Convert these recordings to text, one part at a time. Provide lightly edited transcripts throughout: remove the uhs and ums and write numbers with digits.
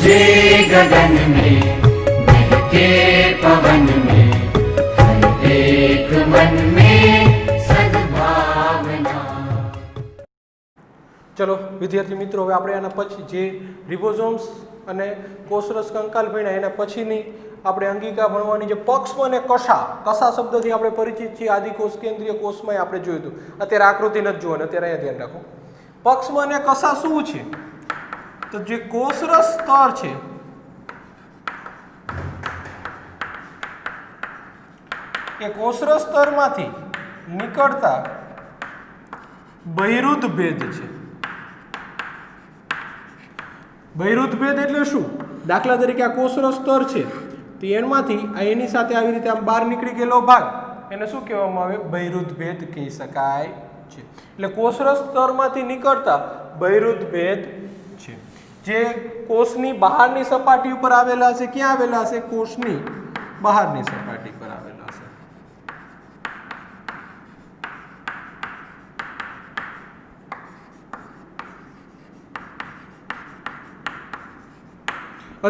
जे गगन में महके पवन में हर एक मन में सद्भावना। चलो विद्यार्थी मित्रों, હવે આપણે આના પછી જે રિબોઝોમ્સ અને કોષરસ કંકાલ ભણ્યા એના પછીની આપણે અંગિકા ભણવાની જે પક્ષમ અને કશા શબ્દથી આપણે પરિચિત છીએ આદિકોષ કેન્દ્રીય કોષમાં આપણે જોયું હતું. અત્યારે આકૃતિ નથી જોવાની, અત્યારે અહીંયા ધ્યાન રાખો. પક્ષમ અને કશા શું છે? તો જે કોષરસ સ્તર છે એ કોષરસ સ્તરમાંથી નીકળતા બહિરુદ્ધ ભેદ છે. બહિરુદ્ધ ભેદ એટલે શું? દાખલા તરીકે આ કોષરસ સ્તર છે તો એમાંથી એની સાથે આવી રીતે આમ બહાર નીકળી ગયેલો ભાગ એને શું કહેવામાં આવે? બહિરુદ્ધ ભેદ કહી શકાય છે. એટલે કોષરસ સ્તરમાંથી નીકળતા બહિરુદ્ધ ભેદ છે જે કોષની બહારની સપાટી ઉપર આવેલા છે. ક્યાં આવેલા છે? કોષની બહારની સપાટી પર આવેલા છે.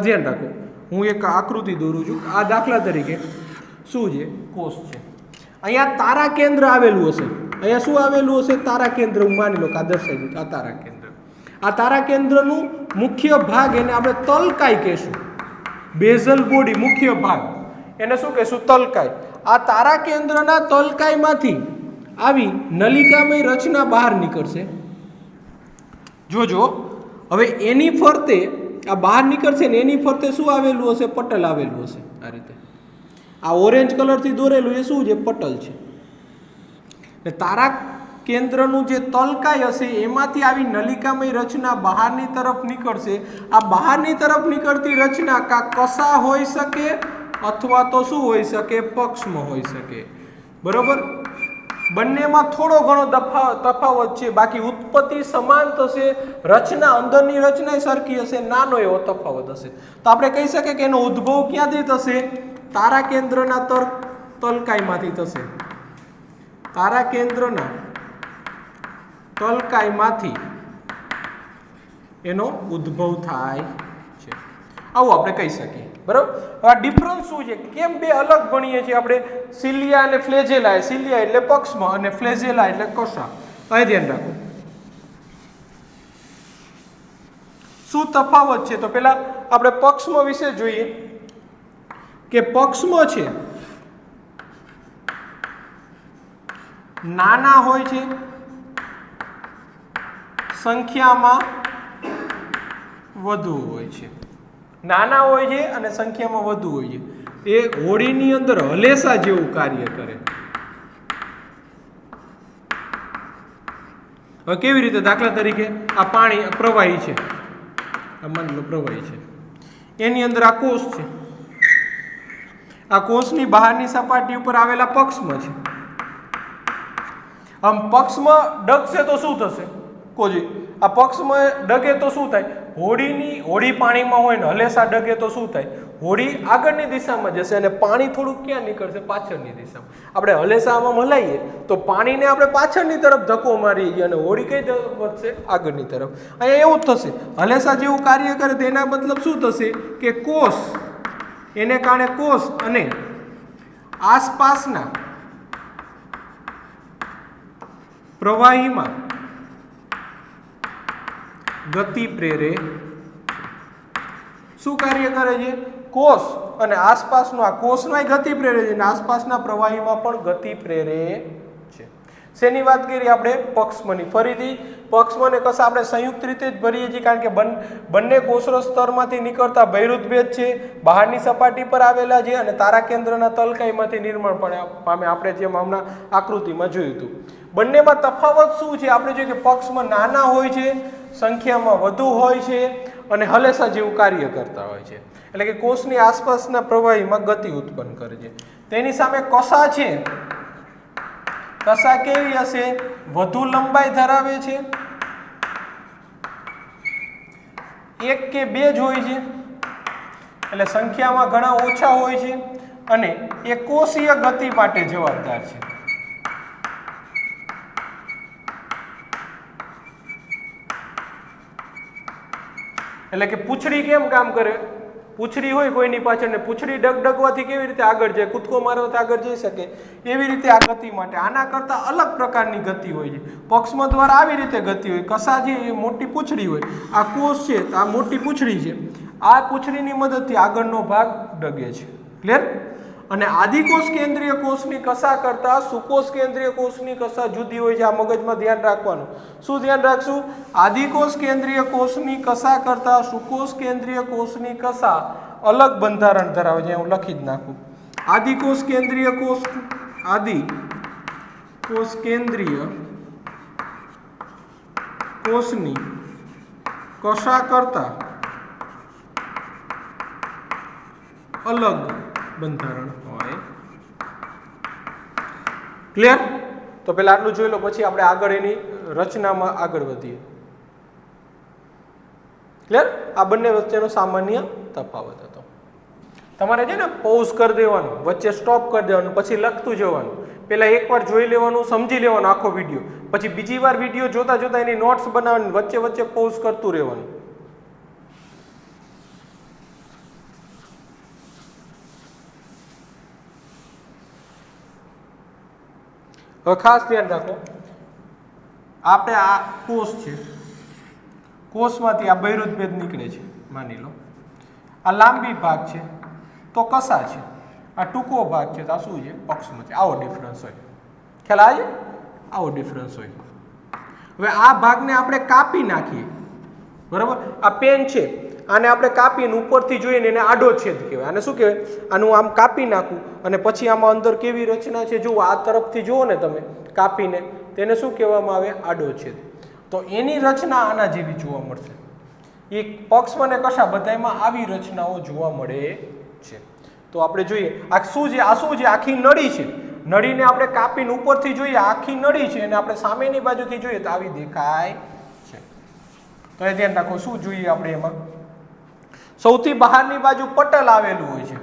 ધ્યાન રાખો, હું એક આકૃતિ દોરું છું. આ દાખલા તરીકે શું છે? કોષ છે. અહીંયા તારા કેન્દ્ર આવેલું હશે. અહીંયા શું આવેલું હશે? તારા કેન્દ્ર. હું માની લો કે આ દર્શાવી દીધું. આ તારા કેન્દ્ર. આ તારા કેન્દ્રનું મુખ્ય ભાગ એને આપણે તલકાઈ કહેશું. બેઝલ બોડી મુખ્ય ભાગ એને શું કહેશું? તલકાઈ. આ તારા કેન્દ્રના તલકાઈમાંથી આવી નલિકામય રચના બહાર નીકળશે. જોજો, હવે એની ફરતે આ બહાર નીકળશે ને એની ફરતે શું આવેલું હશે? પટલ આવેલું હશે. આ રીતે આ ઓરેન્જ કલરથી દોરેલું એ શું છે? પટલ છે. તારા કેન્દ્રનું જે તલકાઈ હશે એમાંથી આવી નલિકામય રચના બહારની તરફ નીકળશે. આ બહારની તરફ નીકળતી રચના કા કશા હોઈ શકે અથવા તો શું હોઈ શકે? પક્ષમ હોઈ શકે. બરોબર? બંનેમાં થોડો ઘણો તફાવત છે, બાકી ઉત્પત્તિ સમાન થશે. રચના અંદરની રચના સરખી હશે, નાનો એવો તફાવત હશે. તો આપણે કહી શકીએ કે એનો ઉદ્ભવ ક્યાંથી થશે? તારા કેન્દ્રના તલકાઈમાંથી થશે. તારા કેન્દ્રના તલકાઈમાંથી એનો ઉદ્ભવ થાય છે, આવું આપણે કહી શકીએ. બરાબર? આ ડિફરન્સ શું છે? કેમ બે અલગ ગણીએ છીએ આપણે? સિલિયા અને ફ્લેજેલા. સિલિયા એટલે પક્ષમ અને ફ્લેજેલા એટલે કશા. અહીં ધ્યાન રાખો, શું તફાવત છે? તો પહેલા આપણે પક્ષમ વિશે જોઈએ કે પક્ષમ છે નાના હોય છે, સંખ્યામાં વધુ હોય છે. નાના હોય છે અને સંખ્યામાં વધુ હોય છે. એ હોડીની અંદર હલેસા જેવું કાર્ય કરે. હવે કેવી રીતે? દાખલા તરીકે આ પાણી પ્રવાહી છે, આ માની લો પ્રવાહી છે, એની અંદર આ કોષ છે. આ કોષની બહારની સપાટી ઉપર આવેલા પક્ષમ છે. આમ પક્ષમ ડગશે તો શું થશે? કોજી આ પક્ષમ ડગે તો શું થાય? હોડી પાણીમાં હોય ને હલેસા ડગે તો શું થાય? હોડી આગળની દિશામાં જશે અને પાણી થોડુંક ક્યાં નીકળશે? પાછળની દિશામાં. આપણે હલેસામાં હલાઈએ તો પાણીને આપણે પાછળની તરફ ધક્કો મારીએ અને હોડી કઈ તરફ વધશે? આગળની તરફ. અહીંયા એવું જ થશે. હલેસા જેવું કાર્ય કરે તો એના મતલબ શું થશે? કે કોષ, એને કારણે કોષ અને આસપાસના પ્રવાહીમાં ગતિ પ્રેરે. શું કાર્ય કરે છે? કોષ અને આસપાસનો આ કોષમાં ગતિ પ્રેરે છે અને આસપાસના પ્રવાહીમાં પણ ગતિ પ્રેરે છે. શેની વાત કરી આપણે? પક્ષમની. ફરીથી પક્ષમ અને કશા આપણે સંયુક્ત રીતે જ ભરીએ છીએ કારણ કે બંને કોષરસ સ્તરમાંથી નીકળતા બહિરુદ્ધ ભેદ છે, બહારની સપાટી પર આવેલા છે અને તારા કેન્દ્રના તલકાઈમાંથી નિર્માણ પામે. આપણે જેમ હમણાં આકૃતિમાં જોયું હતું. બંનેમાં તફાવત શું છે? આપણે જોઈએ કે પક્ષમાં નાના હોય છે, સંખ્યામાં વધુ હોય છે અને હલેસા જેવું કાર્ય કરતા હોય છે. એટલે કે કોષની આસપાસના પ્રવાહીમાં ગતિ ઉત્પન્ન કરે છે. તેની સામે કશા છે. કશા કેવી હશે? વધુ લંબાઈ ધરાવે છે, એક કે બે જ હોય છે, એટલે સંખ્યામાં ઘણા ઓછા હોય છે અને એ કોષીય ગતિ માટે જવાબદાર છે. એટલે કે પૂંછડી કેમ કામ કરે? પૂંછડી હોય કોઈની પાછળ ને પૂંછડી ડગડગવાથી કેવી રીતે આગળ જાય, કૂદકો મારવાથી આગળ જઈ શકે, એવી રીતે આ ગતિ માટે આના કરતાં અલગ પ્રકારની ગતિ હોય છે. પક્ષમાં દ્વારા આવી રીતે ગતિ હોય. કસા જે એ મોટી પૂંછડી હોય, આ કોષ છે આ મોટી પૂંછડી છે, આ પૂંછડીની મદદથી આગળનો ભાગ ડગે છે. ક્લિયર? અને આદિકોષ કેન્દ્રીય કોષની કસા કરતાં સુકોષ કેન્દ્રીય કોષની કસા જુદી હોય છે. આ મગજમાં ધ્યાન રાખવાનું. શું ધ્યાન રાખશું? આદિકોષ કેન્દ્રીય કોષની કસા કરતાં સુકોષ કેન્દ્રીય કોષની કસા અલગ બંધારણ ધરાવે છે. હું લખી જ નાખું. આદિકોષ કેન્દ્રીય કોષ કેન્દ્રીય કોષની કસા કરતાં અલગ બંધારણ હોય. ક્લિયર? તો પેલા આટલું જોઈ લો, પછી આપણે આગળ એની રચનામાં આગળ વધીએ. ક્લિયર? આ બંને વચ્ચેનો સામાન્ય તફાવત હતો. તમારે છે ને પોઝ કરી દેવાનું, વચ્ચે સ્ટોપ કરી દેવાનું, પછી લખતું જવાનું. પેલા એકવાર જોઈ લેવાનું, સમજી લેવાનો આખો વિડીયો, પછી બીજી વાર વિડીયો જોતા જોતા એની નોટ્સ બનાવવાની, વચ્ચે વચ્ચે પોઝ કરતું રહેવાનું. હવે ખાસ ધ્યાન રાખો, આપણે આ કોષ છે, કોષમાંથી આ બહિરુદભેદ નીકળે છે, માની લો આ લાંબી ભાગ છે તો કસા છે, આ ટૂંકો ભાગ છે તો આ શું છે? પક્ષમાં છે. આવો ડિફરન્સ હોય. ખ્યાલ આવે છે? આવો ડિફરન્સ હોય. હવે આ ભાગને આપણે કાપી નાખીએ, બરાબર? આ પેન છે, આને આપણે કાપીને ઉપરથી જોઈને એને આડો છેદ કહેવાય. આને શું કહેવાય? આનું આમ કાપી નાખું અને પછી આમાં અંદર કેવી રચના છે જુઓ, આ તરફથી જુઓ ને તમે કાપીને, તેને શું કહેવામાં આવે? આડો છેદ. તો એની રચના આના જેવી જોવા મળશે. એ પક્ષમાં ને કશા બધામાં આવી રચનાઓ જોવા મળે છે. તો આપણે જોઈએ આ શું છે? આ શું છે? આખી નળી છે. નળીને આપણે કાપીને ઉપરથી જોઈએ, આખી નળી છે, અને આપણે સામેની બાજુથી જોઈએ તો આવી દેખાય છે. તો એ ધ્યાન રાખો. શું જોઈએ આપણે એમાં? સૌથી બહારની બાજુ પટલ આવેલું હોય છે,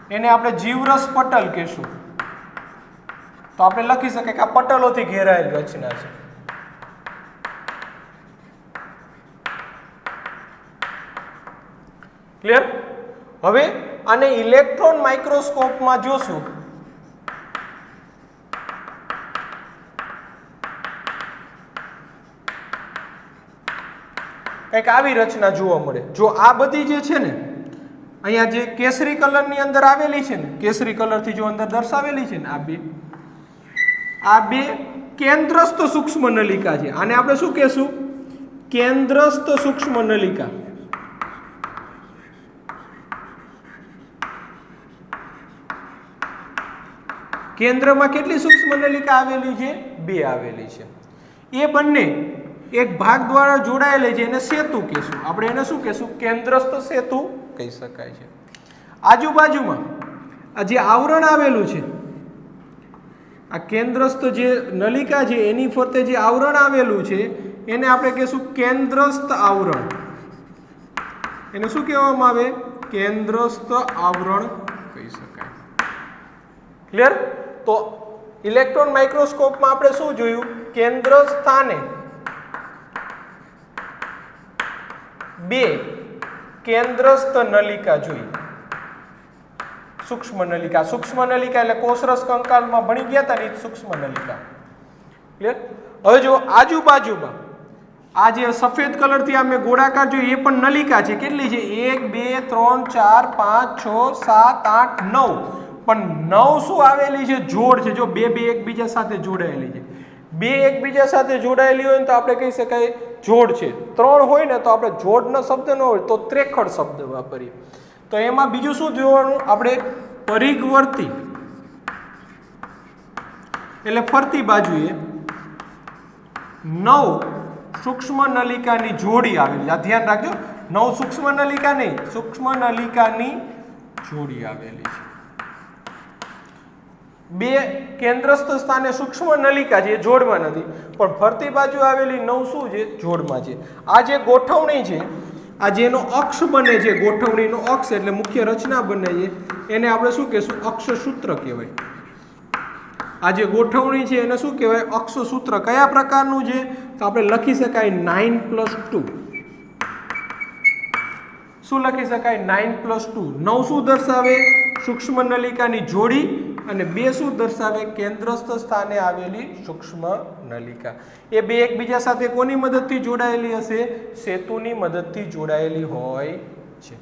એને આપણે જીવરસ પટલ કહેશું. તો આપણે લખી શકીએ કે આ પટલોથી ઘેરાયેલ રચના છે. ક્લિયર? હવે આને ઇલેક્ટ્રોન માઇક્રોસ્કોપમાં જોશું કંઈક આવી રચના જોવા મળે. જો આ બધી જે છે ને અહીંયા જે કેસરી કલરની અંદર આવેલી છે ને, કેસરી કલરથી જો અંદર દર્શાવેલી છે ને, આ બે કેન્દ્રસ્થ સૂક્ષ્મ નલિકા છે. આને આપણે શું કહેશું? કેન્દ્રસ્થ સૂક્ષ્મ નલિકા. કેન્દ્રમાં કેટલી સૂક્ષ્મ નલિકા આવેલી છે? બે આવેલી છે. એ બંને એક ભાગ દ્વારા જોડાયેલી છે, એને સેતુ કહેશું. આપણે એને શું કહેશું? કેન્દ્રસ્થ સેતુ કહી શકાય છે. આજુબાજુમાં આ જે આવરણ આવેલું છે, આ કેન્દ્રસ્થ જે નલિકા છે એની ફરતે જે આવરણ આવેલું છે એને આપણે કહેશું કેન્દ્રસ્થ આવરણ. એને શું કહેવામાં આવે? કેન્દ્રસ્થ આવરણ કહી શકાય. ક્લિયર? તો ઇલેક્ટ્રોન માઇક્રોસ્કોપમાં આપણે શું જોયું? કેન્દ્ર સ્થાને બે કેન્દ્રસ્થ નલિકા જોઈ. સૂક્ષ્મ નલિકા. સૂક્ષ્મ નલિકા એટલે કોષરસ કંકાલમાં ભણી ગયા હતા ને, સૂક્ષ્મ નલિકા. ક્લિયર? હવે જો આજુબાજુમાં આ જે સફેદ કલરથી આ મેં ગોળાકાર જોઈ, એ પણ નલિકા છે. કેટલી છે? 1 2 3 4 5 6 7 8 9. પણ 9 શું આવેલી છે? જોડ છે. જો બે એકબીજા સાથે જોડાયેલી છે. બે એકબીજા સાથે જોડાયેલી હોય ને તો આપણે કહી શકાય જોડ છે. 3 હોય ને તો આપણે જોડનો શબ્દ ન હોય તો ત્રેખડ શબ્દ વાપરીએ. તો એમાં બીજું શું જોવાનું? આપણે પરિઘવર્તી એટલે ફરતી બાજુએ 9 સૂક્ષ્મ નલિકાની જોડી આવેલી. આ ધ્યાન રાખજો, 9 સૂક્ષ્મ નલિકા નહીં, સૂક્ષ્મ નલિકાની જોડી આવેલી છે. બે કેન્દ્રસ્થ સ્થાને સૂક્ષ્મ નલિકા છે, એ જોડમાં નથી, પણ ફરતી બાજુ આવેલી 9 શું છે? જોડમાં છે. આ જે ગોઠવણી છે, આ જેનો અક્ષ બને છે, ગોઠવણીનો અક્ષ એટલે મુખ્ય રચના બને છે, એને આપણે શું કહેશું? અક્ષસૂત્ર કહેવાય. આ જે ગોઠવણી છે એને શું કહેવાય? અક્ષસૂત્ર. કયા પ્રકારનું છે? તો આપણે લખી શકાય 9 + 2. શું લખી શકાય? 9 + 2. 9 શું દર્શાવે? સૂક્ષ્મ નલિકાની જોડી, અને 2 શું દર્શાવે? કેન્દ્રસ્થ સ્થાને આવેલી સૂક્ષ્મ નલિકા. એ બે એકબીજા સાથે કોની મદદથી જોડાયેલી હશે? સેતુની મદદથી જોડાયેલી હોય છે.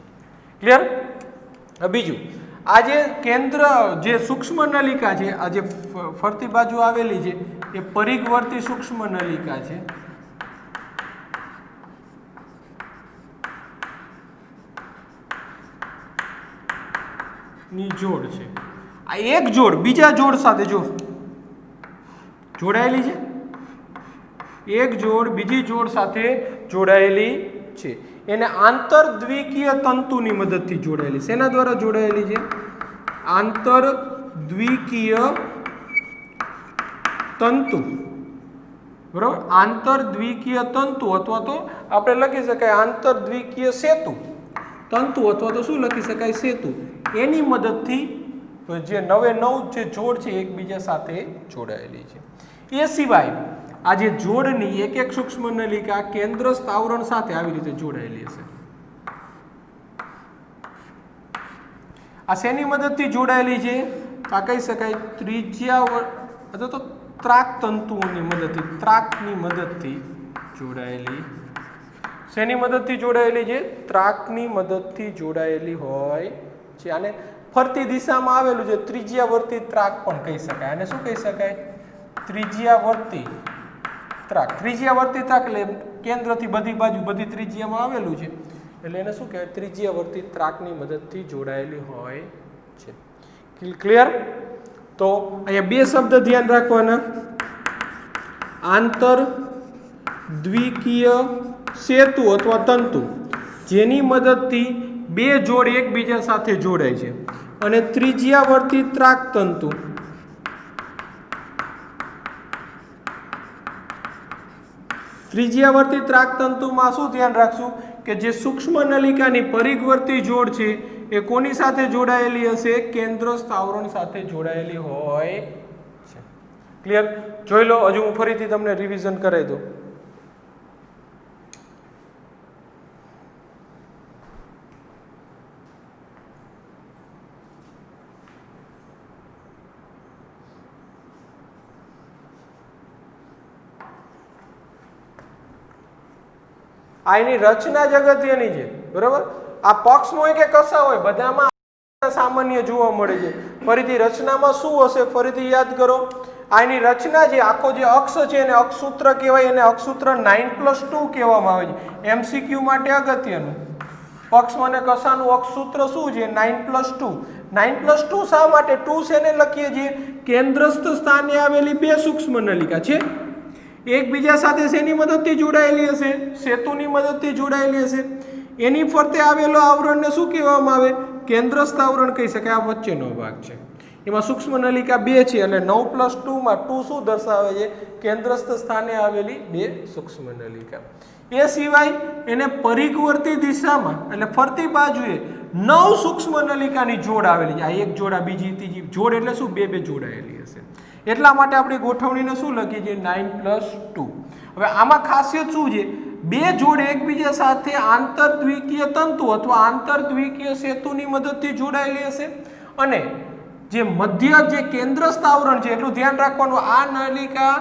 ક્લિયર? બીજું, આ જે કેન્દ્ર જે સૂક્ષ્મ નલિકા છે, આ જે ફરતી બાજુ આવેલી છે, એ પરિઘવર્તી સૂક્ષ્મ નલિકા છે. ની જોડ છે. આ એક જોડ બીજા જોડ સાથે જો જોડાયેલી છે, એક જોડ બીજી જોડ સાથે જોડાયેલી છે. એને આંતરદ્વિકીય તંતુની મદદથી જોડાયેલી. શેના દ્વારા જોડાયેલી છે? આંતરદ્વિકીય તંતુ. બરાબર? આંતરદ્વિકીય તંતુ, અથવા તો આપણે લખી શકાય આંતરદ્વિકીય સેતુ. તંતુ અથવા તો શું લખી શકાય? સેતુ. એની મદદથી જે 9 જે જોડ છે એકબીજા સાથે જોડાયેલી છે. એ સિવાય આ જે જોડની એક એક સૂક્ષ્મ નલિકા કેન્દ્રસ્થ આવરણ સાથે આવી રીતે જોડાયેલી હશે. આ શેની મદદથી જોડાયેલી છે? આ કહી શકાય ત્રિજ્યા અથવા તો ત્રાક તંતુઓની મદદથી, ત્રાકની મદદથી જોડાયેલી. શેની મદદથી જોડાયેલી છે? ત્રાકની મદદથી જોડાયેલી હોય છે. આને ફરતી દિશામાં આવેલું છે ત્રિજ્યાવર્તી ત્રાક પણ કહી શકાય. આને શું કહી શકાય? ત્રિજ્યાવર્તી ત્રાક. ત્રિજ્યાવર્તી ત્રાક એટલે કેન્દ્રથી બધી બાજુ બધી ત્રિજ્યામાં આવેલું છે, એટલે એને શું કહેવાય? ત્રિજ્યાવર્તી ત્રાકની મદદથી જોડાયેલી હોય છે. ક્લિયર? તો અહીંયા બે શબ્દ ધ્યાન રાખવાના. આંતર દ્વિકીય સેતુ અથવા તંતુ, જેની મદદથી બે જોડ એકબીજા સાથે જોડાય છે, અને ત્રિજ્યાવર્તી ત્રાક તંતુ, ત્રિજ્યાવર્તી ત્રાક તંતુમાં શું ધ્યાન રાખશું કે જે સૂક્ષ્મ નલિકાની પરિઘવર્તી જોડ છે એ કોની સાથે જોડાયેલી હશે? કેન્દ્રસ્થ આવરણ સાથે જોડાયેલી હોય છે. ક્લિયર? જોઈ લો. હજુ હું ફરીથી તમને રિવિઝન કરાવી દઉં. આ એની રચના જ અગત્યની છે. બરાબર? આ પક્ષમાં હોય કે કસા હોય, બધામાં સામાન્ય જોવા મળે છે. ફરીથી રચનામાં શું હશે ફરીથી યાદ કરો. આ એની રચના છે, આખો જે અક્ષ છે એને અક્ષસૂત્ર કહેવાય. એને અક્ષસૂત્ર 9+2 કહેવામાં આવે છે. MCQ માટે અગત્યનું. પક્ષમાં અને કસાનું અક્ષસૂત્ર શું છે? 9+2. 9+2 શા માટે? 2 શેને લખીએ છીએ? કેન્દ્રસ્થ સ્થાને આવેલી બે સૂક્ષ્મ નલિકા છે, એકબીજા સાથે શેની મદદથી જોડાયેલી હશે? સેતુની મદદથી જોડાયેલી હશે. એની ફરતે આવેલો આવરણને શું કહેવામાં આવે? કેન્દ્રસ્થ આવરણ કહી શકાય. આ વચ્ચેનો ભાગ છે. એમાં સૂક્ષ્મ નલિકા બે છે, અને 9+2 માં 2 શું દર્શાવે છે? કેન્દ્રસ્થ સ્થાને આવેલી બે સૂક્ષ્મ નલિકા. એ સિવાય એને પરિઘવર્તી દિશામાં એટલે ફરતી બાજુએ 9 સૂક્ષ્મ નલિકાની જોડ આવેલી છે. આ એક જોડ, આ બીજી, ત્રીજી જોડ એટલે શું? બે જોડાયેલી હશે. એટલા માટે આપણે ગોઠવણીને શું લખીએ છીએ? 9+2. હવે આમાં ખાસિયત શું છે? બે જોડ એકબીજા સાથે આંતરદ્વિકીય તંતુ અથવા આંતરદ્વિકીય સેતુની મદદથી જોડાયેલી હશે, અને જે મધ્ય જે કેન્દ્રસ્થ આવરણ છે એટલું ધ્યાન રાખવાનું. આ નલિકા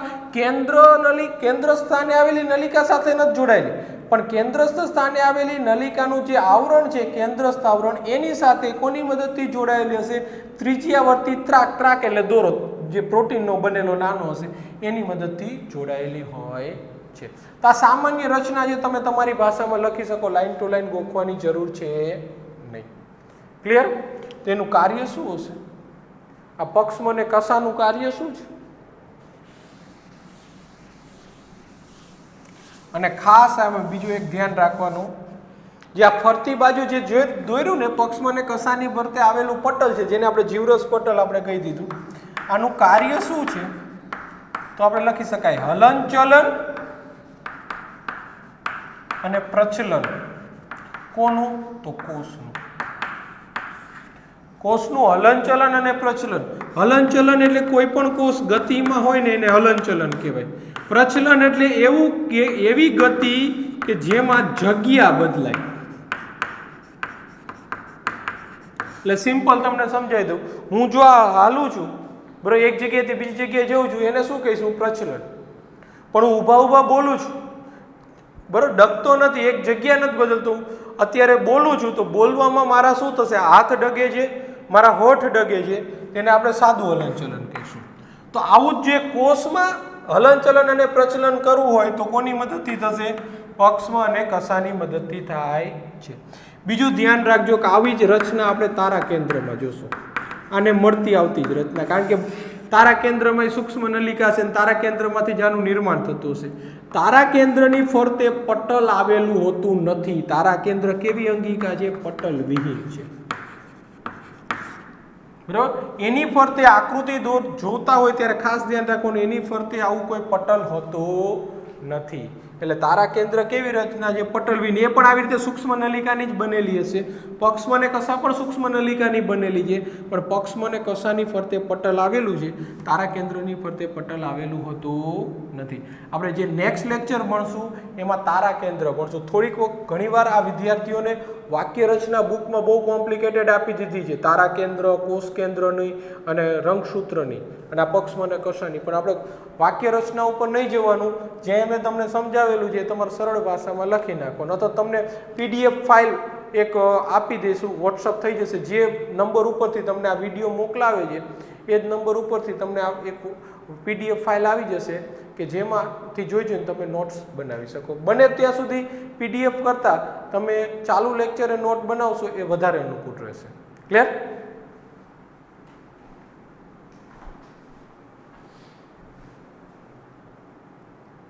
કેન્દ્ર સ્થાને આવેલી નલિકા સાથે નથી જોડાયેલી, પણ કેન્દ્રસ્થ સ્થાને આવેલી નલિકાનું જે આવરણ છે કેન્દ્રસ્થ આવરણ, એની સાથે કોની મદદથી જોડાયેલી હશે? ત્રિજ્યાવર્તી ત્રાક. ત્રાક એટલે દોરો, જે પ્રોટીનનો બનેલો નાનો હશે એની મદદથી જોડાયેલી હોય છે. તો આ સામાન્ય રચના જે તમે તમારી ભાષામાં લખી શકો, લાઈન ટુ લાઈન ગોખવાની જરૂર છે નહીં. ક્લિયર? તેનું કાર્ય શું હશે? આ પક્ષમાં અને કસાનું કાર્ય શું છે? અને ખાસ આમાં બીજું એક ધ્યાન રાખવાનું, જે આ ફરતી બાજુ જે દોર્યું ને પક્ષમાં અને કસાની ફરતે આવેલું પટલ છે, જેને આપણે જીવરસ પટલ આપણે કહી દીધું, આનું કાર્ય શું છે? તો આપણે લખી શકાય હલનચલન અને પ્રચલન. કોનું? તો કોષનું. કોષનું હલનચલન અને પ્રચલન. હલનચલન એટલે કોઈ પણ કોષ ગતિમાં હોય ને એને હલનચલન કહેવાય. પ્રચલન એટલે એવી ગતિ કે જેમાં જગ્યા બદલાય. એટલે સિમ્પલ તમને સમજાવી દઉં, હું જો આ હાલું છું બરાબર, એક જગ્યાએથી બીજી જગ્યાએ જઉં છું, એને શું કહીશું? પ્રચલન. પણ હું ઊભા ઊભા બોલું છું બરાબર, ડગતો નથી, એક જગ્યા નથી બદલતો. અત્યારે બોલું છું તો બોલવામાં મારા શું થશે? હાથ ડગે છે, મારા હોઠ ડગે છે, તેને આપણે સાદું હલનચલન કહીશું. તો આવું જ જે કોષમાં હલનચલન અને પ્રચલન કરવું હોય તો કોની મદદથી થશે? પક્ષમ અને કસાની મદદથી થાય છે. બીજું ધ્યાન રાખજો કે આવી જ રચના આપણે તારા કેન્દ્રમાં જોશું, આને મળતી આવતી જ રચના, કારણ કે તારા કેન્દ્રમાં સૂક્ષ્મ નલિકા છે, તારા કેન્દ્રમાંથી જ આનું નિર્માણ થતું હશે. તારા કેન્દ્રની ફરતે પટલ આવેલું હોતું નથી. તારા કેન્દ્ર કેવી અંગિકા છે? પટલ વિહીન છે બરાબર. એની ફરતે આકૃતિ જોતા હોય ત્યારે ખાસ ધ્યાન રાખવાનું, એની ફરતે આવું કોઈ પટલ હોતું નથી. એટલે તારા કેન્દ્ર કેવી રચના છે? પટલ વિહીન. એ પણ આવી રીતે સૂક્ષ્મ નલિકાની જ બનેલી હશે. પક્ષમ અને કસા પણ સૂક્ષ્મ નલિકાની બનેલી છે, પણ પક્ષમ અને કસાની ફરતે પટલ આવેલું છે, તારા કેન્દ્રની ફરતે પટલ આવેલું હોતું નથી. આપણે જે નેક્સ્ટ લેક્ચર ભણશું એમાં તારા કેન્દ્ર ભણશું. થોડીક ઘણીવાર આ વિદ્યાર્થીઓને વાક્ય રચના બુકમાં બહુ કોમ્પ્લિકેટેડ આપી દીધી છે, તારા કેન્દ્ર, કોષ કેન્દ્રની અને રંગસૂત્રની અને આ પક્ષમ અને કસાની. પણ આપણે વાક્ય રચના ઉપર નહીં જવાનું, જે મેં તમને સમજાવેલું છે તમારે સરળ ભાષામાં લખી નાખવાનું, અથવા તમને PDF ફાઇલ એક આપી દઈશું, વોટ્સઅપ થઈ જશે. જે નંબર ઉપરથી તમને આ વિડીયો મોકલાવે છે એ જ નંબર ઉપરથી તમને આ એક PDF ફાઇલ આવી જશે કે જેમાંથી જોઈ જોઈને તમે નોટ્સ બનાવી શકો. બને ત્યાં સુધી PDF કરતાં તમે ચાલુ લેક્ચરે નોટ બનાવશો એ વધારે અનુકૂળ રહેશે. ક્લિયર?